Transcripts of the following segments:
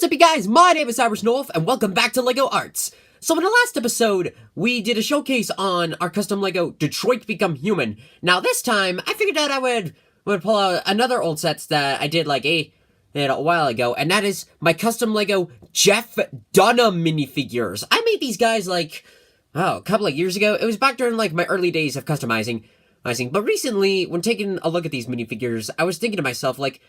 What's up, you guys? My name is Cyrus North, and welcome back to LEGO Arts. So in the last episode, we did a showcase on our custom LEGO Detroit Become Human. Now this time, I figured out I would pull out another old sets that I did like a while ago, and that is my custom LEGO Jeff Dunham minifigures. I made these guys like, a couple of years ago. It was back during like my early days of customizing. But recently, when taking a look at these minifigures, I was thinking to myself like,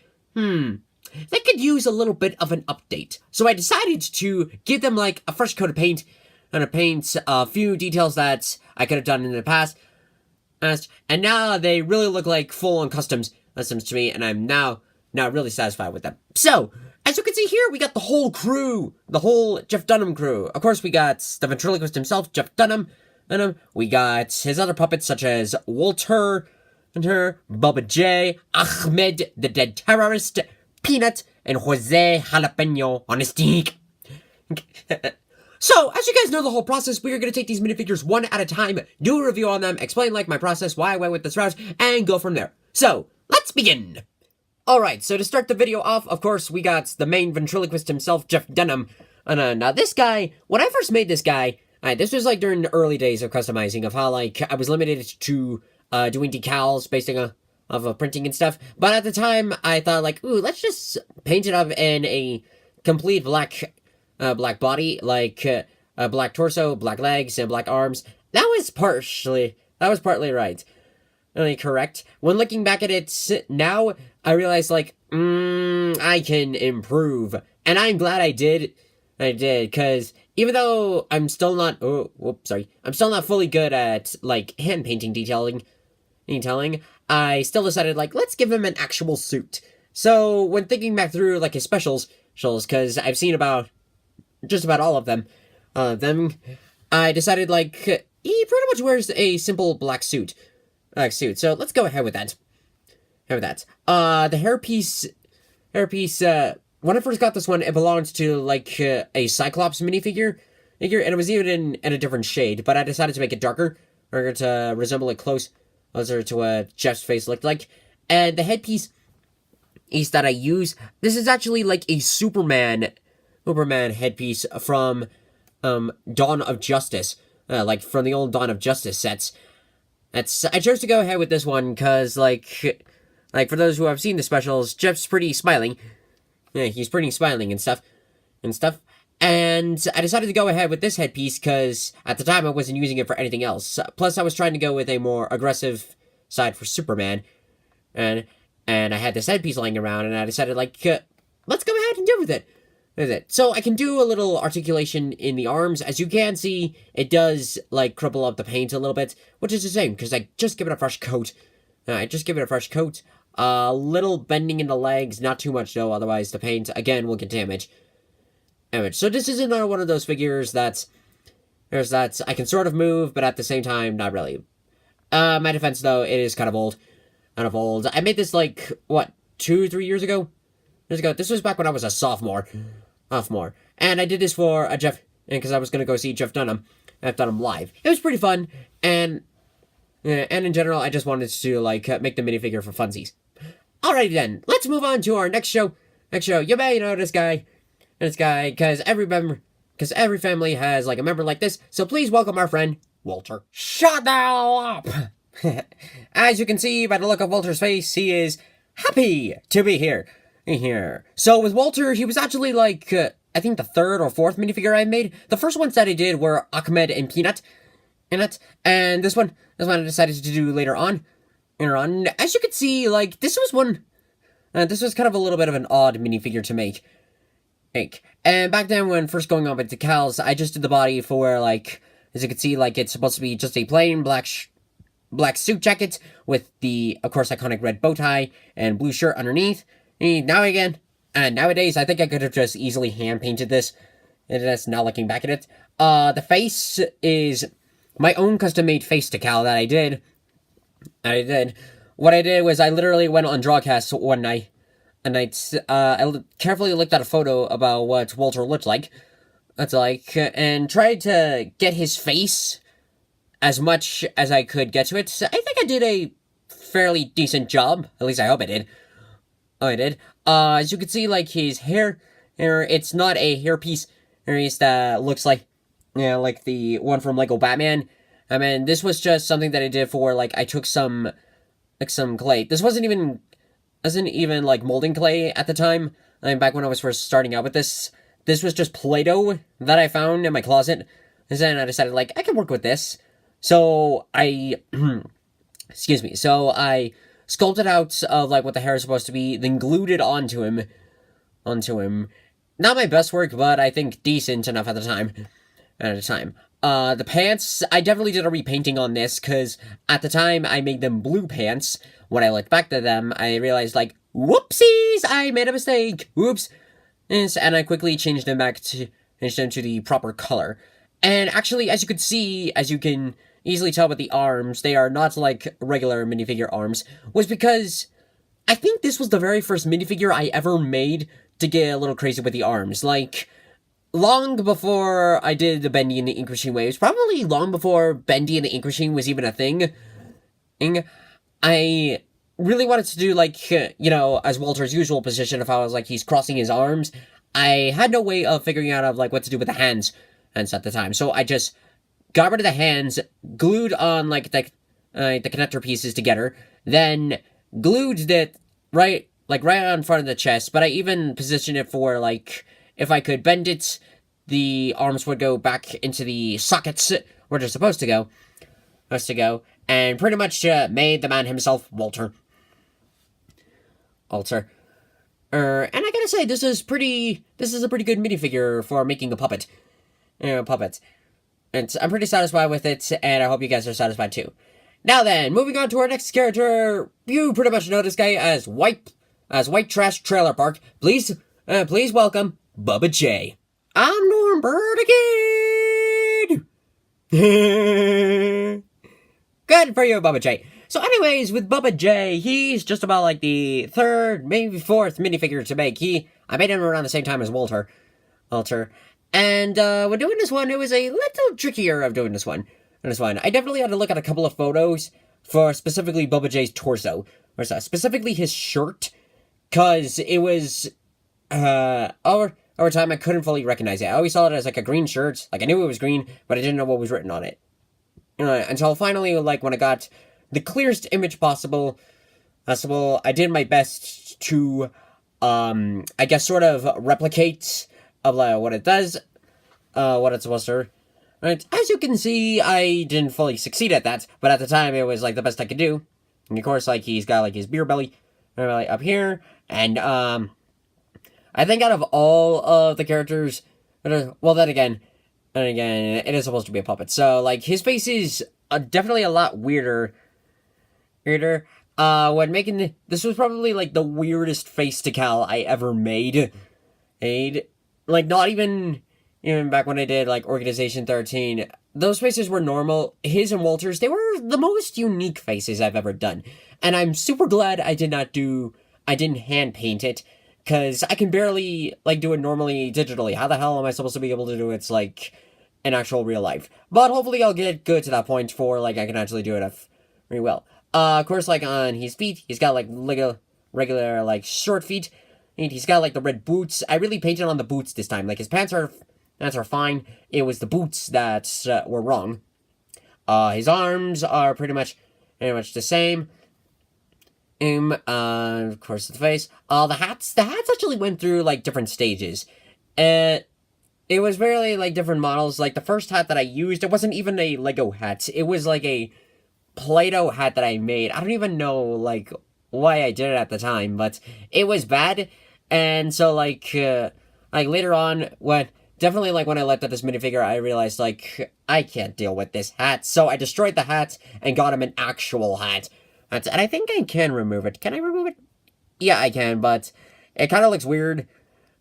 they could use a little bit of an update. So I decided to give them like a fresh coat of paint and paint a few details that I could have done in the past. And now they really look like full-on customs to me, and I'm now really satisfied with them. So, as you can see here, we got the whole crew, the whole Jeff Dunham crew. Of course, we got the ventriloquist himself, Jeff Dunham. We got his other puppets such as Walter, Bubba J, Achmed, the dead terrorist, Peanut, and Jose Jalapeno on a stick. So, as you guys know the whole process, we are going to take these minifigures one at a time, do a review on them, explain like my process, why I went with this route, and go from there. So, let's begin! Alright, so to start the video off, of course, we got the main ventriloquist himself, Jeff Denham. Now this guy, when I first made this guy, this was like during the early days of customizing, of how like I was limited to doing decals based on printing and stuff. But at the time, I thought like, ooh, let's just paint it up in a complete black body, like a black torso, black legs, and black arms. That was partly right. Really correct. When looking back at it now, I realized like, I can improve, and I'm glad I did. Because even though I'm still not, I'm still not fully good at like hand painting detailing, I still decided like, let's give him an actual suit. So when thinking back through like his specials, because I've seen just about all of them, I decided like he pretty much wears a simple black suit. So let's go ahead with that. The hairpiece. When I first got this one, it belonged to like a Cyclops minifigure, and it was even in a different shade. But I decided to make it darker, to resemble it closer to what Jeff's face looked like. And the headpiece that I use, this is actually like a Superman headpiece from Dawn of Justice, like from the old Dawn of Justice sets. I chose to go ahead with this one because like for those who have seen the specials, Jeff's pretty smiling. Yeah, he's pretty smiling and stuff. And I decided to go ahead with this headpiece because at the time I wasn't using it for anything else. Plus, I was trying to go with a more aggressive side for Superman. And I had this headpiece laying around, and I decided, like, let's go ahead and do with it. So I can do a little articulation in the arms. As you can see, it does, like, crumple up the paint a little bit, which is the same, because I just give it a fresh coat. A little bending in the legs, not too much though, otherwise the paint, again, will get damage. So this is another one of those figures that I can sort of move, but at the same time, not really. My defense though, it is kind of old. I made this like, 2-3 years ago? This was back when I was a sophomore. And I did this for a Jeff, because I was going to go see Jeff Dunham live. It was pretty fun, and in general, I just wanted to, like, make the minifigure for funsies. Alrighty then, let's move on to our next show. You may know this guy, because every family has, like, a member like this, so please welcome our friend, Walter. Shut up! As you can see by the look of Walter's face, he is happy to be here. So with Walter, he was actually, like, I think the third or fourth minifigure I made. The first ones that I did were Achmed and Peanut in it, and this one I decided to do later on. As you can see, like, this was kind of a little bit of an odd minifigure to make. And back then, when first going on with decals, I just did the body for, like, as you can see, like, it's supposed to be just a plain black suit jacket with the, of course, iconic red bow tie and blue shirt underneath. And nowadays, I think I could have just easily hand-painted this, and that's now looking back at it. The face is my own custom-made face decal that I did. What I did was I literally went on Drawcast one night, I carefully looked at a photo about what Walter looked like, and tried to get his face as much as I could get to it. So I think I did a fairly decent job. At least I hope I did. Oh, I did. As you can see, like, his hair It's not a hairpiece. It's that looks like, like the one from Lego Batman. I mean, this was just something that I did for, like, I took some clay. This wasn't even like molding clay at the time. I mean, back when I was first starting out with this. This was just Play-Doh that I found in my closet. And then I decided, like, I can work with this. So I, excuse me. So I sculpted out of, like, what the hair is supposed to be, then glued it onto him. Not my best work, but I think decent enough at the time. The pants, I definitely did a repainting on this, because at the time I made them blue pants. When I looked back to them, I realized, like, whoopsies, I made a mistake. Whoops. And I quickly changed them to the proper color. And actually, as you can easily tell with the arms, they are not like regular minifigure arms, was because I think this was the very first minifigure I ever made to get a little crazy with the arms. Like, long before I did the Bendy and the Ink Machine waves, probably long before Bendy and the Ink Machine was even a thing, I really wanted to do, like, as Walter's usual position, if I was, like, he's crossing his arms, I had no way of figuring out, like, what to do with the hands at the time. So I just got rid of the hands, glued on, like, the connector pieces together, then glued it right on front of the chest, but I even positioned it for, like, if I could bend it, the arms would go back into the sockets where they're supposed to go, and pretty much made the man himself, Walter. And I gotta say, this is a pretty good minifigure for making a puppet. Puppets. And I'm pretty satisfied with it, and I hope you guys are satisfied too. Now then, moving on to our next character. You pretty much know this guy as White Trash Trailer Park. Please welcome Bubba J. I'm Norm Bird again. Good for you, Bubba J. So anyways, with Bubba J, he's just about like the third, maybe fourth minifigure to make. I made him around the same time as Walter. And when doing this one, it was a little trickier of doing this one. I definitely had to look at a couple of photos for specifically Bubba J's torso. Or specifically his shirt. Because it was, over time I couldn't fully recognize it. I always saw it as like a green shirt. Like I knew it was green, but I didn't know what was written on it. Until finally, like when I got the clearest image possible, I did my best to, I guess sort of replicate of what it does, what it's supposed to. Right? As you can see, I didn't fully succeed at that, but at the time it was like the best I could do. And of course, like he's got like his beer belly up here, and I think out of all of the characters, well then again, it is supposed to be a puppet, so like his face is definitely a lot weirder. When making this was probably like the weirdest face decal I ever made. Like not even back when I did like Organization 13, those faces were normal. His and Walter's, they were the most unique faces I've ever done. And I'm super glad I didn't hand paint it, because I can barely like do it normally digitally. How the hell am I supposed to be able to do it like in actual real life? But hopefully I'll get good to that point for like I can actually do it very well. Of course, like on his feet, he's got like regular like short feet. And he's got like the red boots. I really painted on the boots this time. Like his pants are fine. It was the boots that were wrong. His arms are pretty much the same. Of course, the face. The hats actually went through like different stages. It was very like different models. Like the first hat that I used, it wasn't even a Lego hat. It was like a Play-Doh hat that I made. I don't even know like why I did it at the time, but it was bad. And so like later on, when I looked at this minifigure, I realized like I can't deal with this hat. So I destroyed the hat and got him an actual hat. And I think I can remove it. Can I remove it? Yeah, I can, but it kind of looks weird. It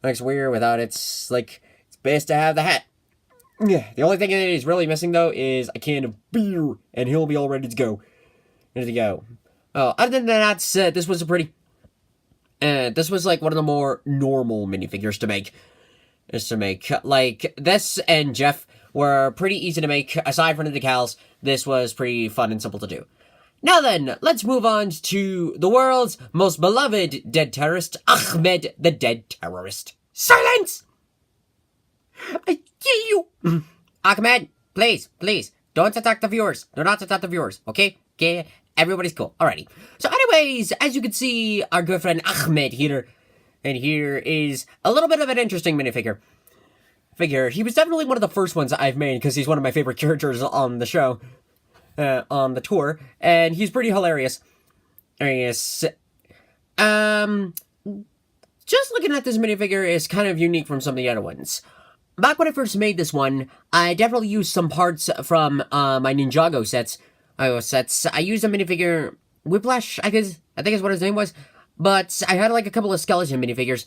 looks weird without it. Like, it's best to have the hat. Yeah, the only thing that is really missing, though, is a can of beer, and he'll be all ready to go. Oh, other than that, this was this was, like, one of the more normal minifigures to make. Like, this and Jeff were pretty easy to make. Aside from the decals, this was pretty fun and simple to do. Now then, let's move on to the world's most beloved dead terrorist, Achmed the Dead Terrorist. Silence! I hate you! Achmed, please, don't attack the viewers. Do not attack the viewers, okay? Okay, everybody's cool. Alrighty. So anyways, as you can see, our good friend Achmed here, and here is a little bit of an interesting minifigure. He was definitely one of the first ones I've made, because he's one of my favorite characters on the show, on the tour, and he's pretty hilarious. Just looking at this minifigure is kind of unique from some of the other ones. Back when I first made this one, I definitely used some parts from my Ninjago sets. I used a minifigure, Whiplash, I think is what his name was. But I had like a couple of skeleton minifigures.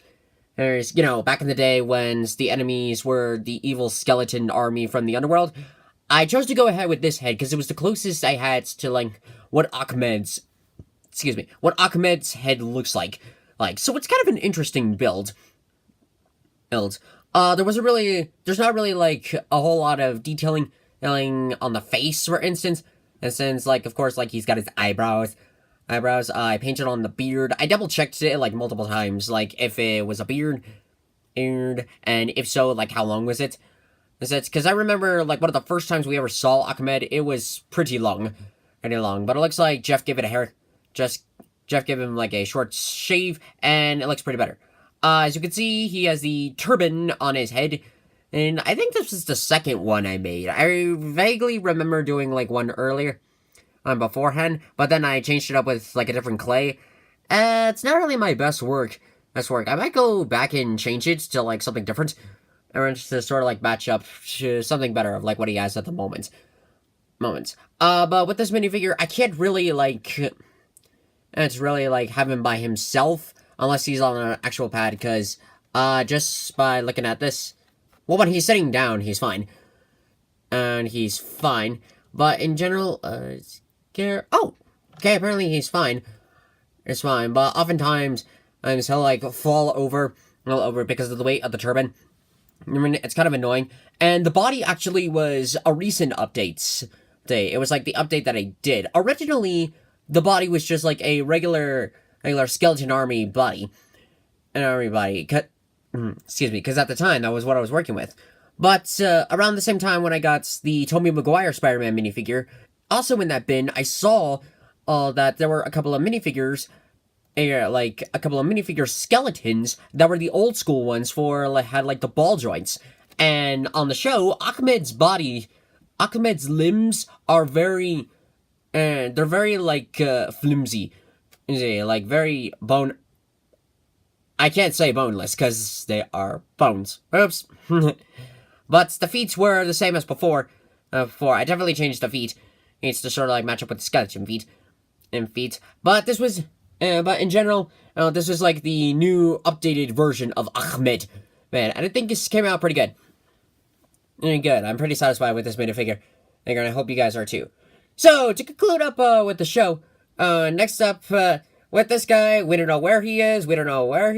There's, you know, back in the day when the enemies were the evil skeleton army from the underworld. I chose to go ahead with this head because it was the closest I had to like what Achmed's head looks like. So it's kind of an interesting build. There's not really like a whole lot of detailing on the face, for instance. And since, like, of course, like, he's got his eyebrows. I painted on the beard. I double checked it, like, multiple times, like, if it was a beard, and if so, like, how long was it? Because I remember, like, one of the first times we ever saw Achmed, it was pretty long. But it looks like Jeff gave it a hair. Jeff gave him, like, a short shave, and it looks pretty better. As you can see, he has the turban on his head, and I think this was the second one I made. I vaguely remember doing, like, one earlier, beforehand, but then I changed it up with, like, a different clay. It's not really my best work. I might go back and change it to, like, something different, or just to sort of, like, match up to something better of, like, what he has at the moment. But with this minifigure, I can't really, like, have him by himself, unless he's on an actual pad, because, just by looking at this, well, when he's sitting down, he's fine. And he's fine. But in general, apparently he's fine. It's fine, but oftentimes, he'll, like, fall over because of the weight of the turban. I mean, it's kind of annoying. And the body actually was a recent update. It was, like, the update that I did. Originally, the body was just, like, a regular skeleton army body. Because at the time, that was what I was working with. But, around the same time when I got the Tobey Maguire Spider-Man minifigure, also in that bin, I saw, that there were a couple of minifigures, skeletons that were the old school ones had, like, the ball joints. And on the show, Achmed's limbs are very, they're very, like, flimsy. Like, very I can't say boneless, because they are bones. Oops. But the feet were the same as before. I definitely changed the feet. It's to sort of, like, match up with the skeleton feet. But this was, but in general, this was, like, the new, updated version of Achmed. Man, and I think this came out pretty good. Good. I'm pretty satisfied with this minifigure. And I hope you guys are too. So, to conclude up, with the show, next up, with this guy, we don't know where he is, we don't know what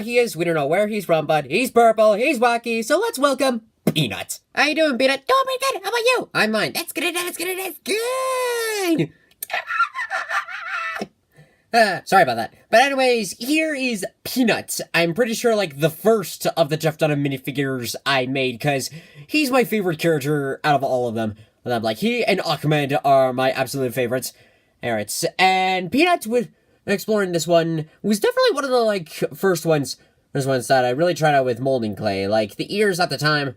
he is, we don't know where he's from, but he's purple, he's wacky, so let's welcome Peanut. How you doing, Peanut? Doing pretty good, how about you? I'm fine. That's good. Sorry about that. But anyways, here is Peanut. I'm pretty sure, like, the first of the Jeff Dunham minifigures I made, because he's my favorite character out of all of them. Like, he and Achmed are my absolute favorites. And Peanut, with exploring this one, was definitely one of the, like, first ones that I really tried out with molding clay. Like, the ears at the time,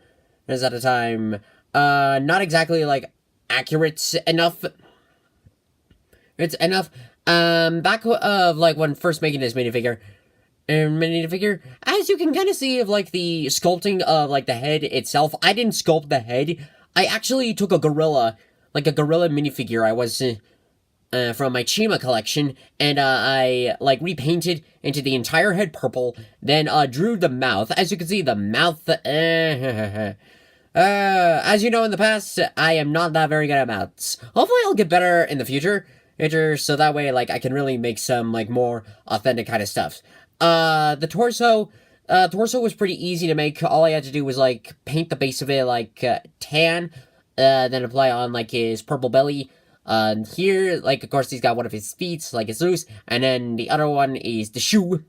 not exactly, like, accurate enough. Back of, like, when first making this minifigure, as you can kind of see of, like, the sculpting of, like, the head itself, I didn't sculpt the head. I actually took a gorilla minifigure I was, from my Chima collection, and, I, like, repainted into the entire head purple, then, drew the mouth. As you can see, the mouth, as you know in the past, I am not that very good at mouths. Hopefully I'll get better in the future, so that way, like, I can really make some, like, more authentic kind of stuff. The torso was pretty easy to make. All I had to do was, like, paint the base of it, like, tan, then apply on, like, his purple belly. Here, like, of course, he's got one of his feet, like, it's loose, and then the other one is the shoe.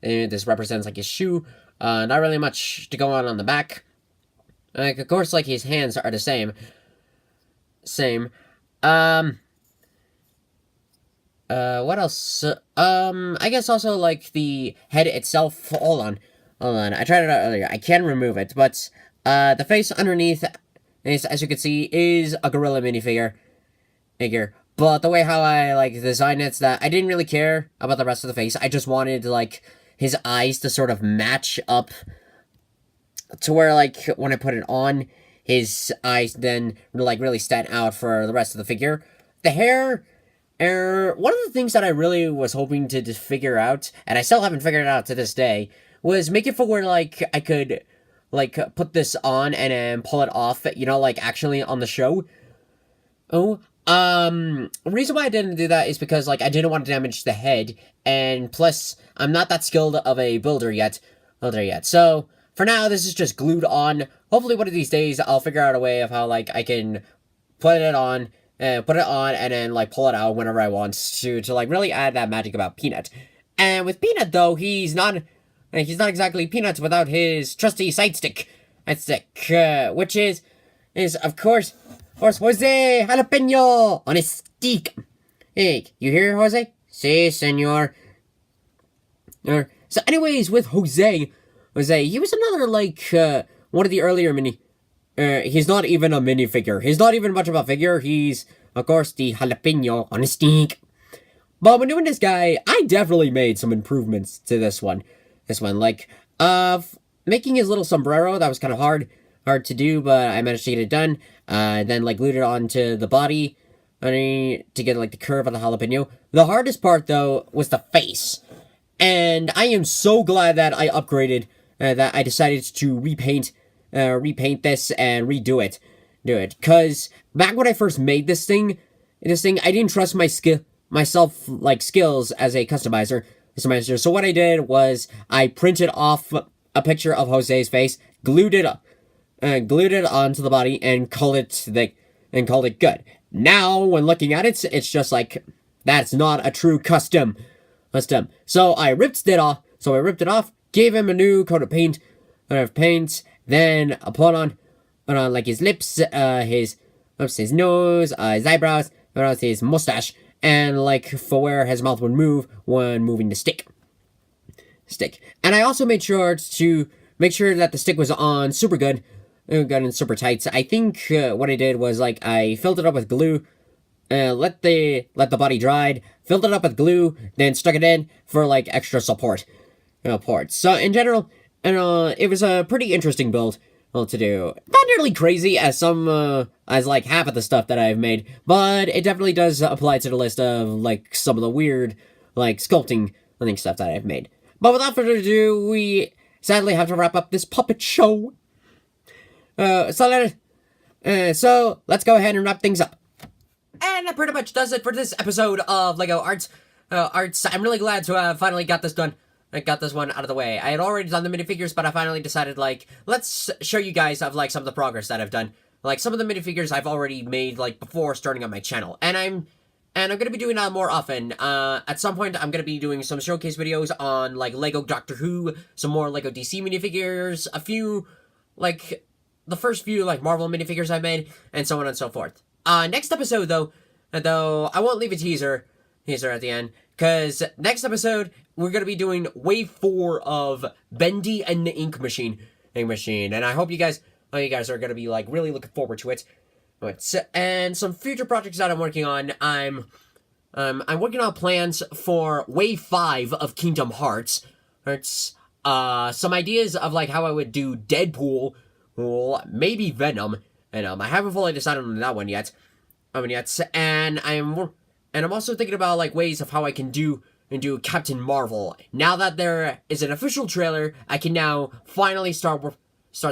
This represents like his shoe. Not really much to go on the back. Like, of course, like his hands are the same. What else? I guess also like the head itself. Hold on. I tried it out earlier. I can remove it, but the face underneath is, as you can see, is a gorilla minifigure. But the way how I like designed it's that I didn't really care about the rest of the face. I just wanted like his eyes to sort of match up to where like when I put it on, his eyes then like really stand out for the rest of the figure. The hair. One of the things that I really was hoping to just figure out, and I still haven't figured it out to this day, was make it for where, like, I could, like, put this on and then pull it off, you know, like, actually on the show. The reason why I didn't do that is because, like, I didn't want to damage the head, and plus, I'm not that skilled of a builder yet. So, for now, this is just glued on. Hopefully one of these days, I'll figure out a way of how, like, I can put it on, and then, like, pull it out whenever I want to like, really add that magic about Peanut. And with Peanut, though, he's not exactly Peanuts without his trusty side stick, which is, of course, Jose Jalapeno on his stick. Hey, you hear, Jose? Si, senor. So anyways, with Jose, he was another, like, one of the earlier he's not even a minifigure. He's not even much of a figure. He's, of course, the jalapeno on a stick. But when doing this guy, I definitely made some improvements to this one. Like, making his little sombrero, that was kind of hard to do, but I managed to get it done. Then, like, glued it onto the body to get, like, the curve of the jalapeno. The hardest part, though, was the face. And I am so glad that I upgraded, that I decided to repaint this and redo it. Cause back when I first made this thing, I didn't trust myself skills as a customizer. So what I did was I printed off a picture of Jose's face, glued it onto the body, and called it good. Now when looking at it, it's just like that's not a true custom. So I ripped it off. Gave him a new coat of paint. Then I put on like his lips, his nose, his eyebrows, his mustache, and like for where his mouth would move when moving the stick. And I also made sure to make sure that the stick was on super good and super tight. So I think what I did was like I filled it up with glue, let the body dried, filled it up with glue, then stuck it in for like extra support. So in general, it was a pretty interesting build to do. Not nearly crazy as as like half of the stuff that I've made, but it definitely does apply to the list of like some of the weird like sculpting stuff that I've made. But without further ado, we sadly have to wrap up this puppet show. So let's go ahead and wrap things up. And that pretty much does it for this episode of LEGO Arts. I'm really glad to have finally got this done. I got this one out of the way. I had already done the minifigures, but I finally decided, like, let's show you guys of, like, some of the progress that I've done. Like, some of the minifigures I've already made, like, before starting on my channel. And I'm gonna be doing that more often. At some point, I'm gonna be doing some showcase videos on, like, LEGO Doctor Who, some more LEGO DC minifigures, a few, like, the first few, like, Marvel minifigures I made, and so on and so forth. Next episode, though, I won't leave a teaser at the end, because next episode, we're going to be doing Wave 4 of Bendy and the Ink Machine. And I hope you guys are going to be, like, really looking forward to it. And some future projects that I'm working on, I'm working on plans for Wave 5 of Kingdom Hearts. Some ideas of, like, how I would do Deadpool, maybe Venom. And I haven't fully decided on that one yet. And I'm also thinking about, like, ways of how I can do Captain Marvel. Now that there is an official trailer, I can now finally start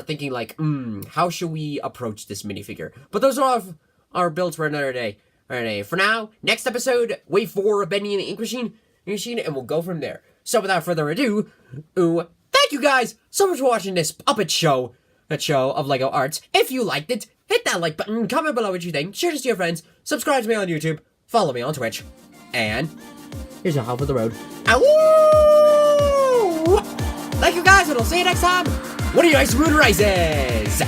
thinking, like, how should we approach this minifigure? But those are all our builds for another day. For now, next episode, Wave 4 of Bendy and the Ink Machine, and we'll go from there. So without further ado, thank you guys so much for watching this puppet show, of LEGO Arts. If you liked it, hit that like button, comment below what you think, share this to your friends, subscribe to me on YouTube, follow me on Twitch, and here's a hop of the road. Ow! Thank you guys, and I'll see you next time. What are your nice rude races?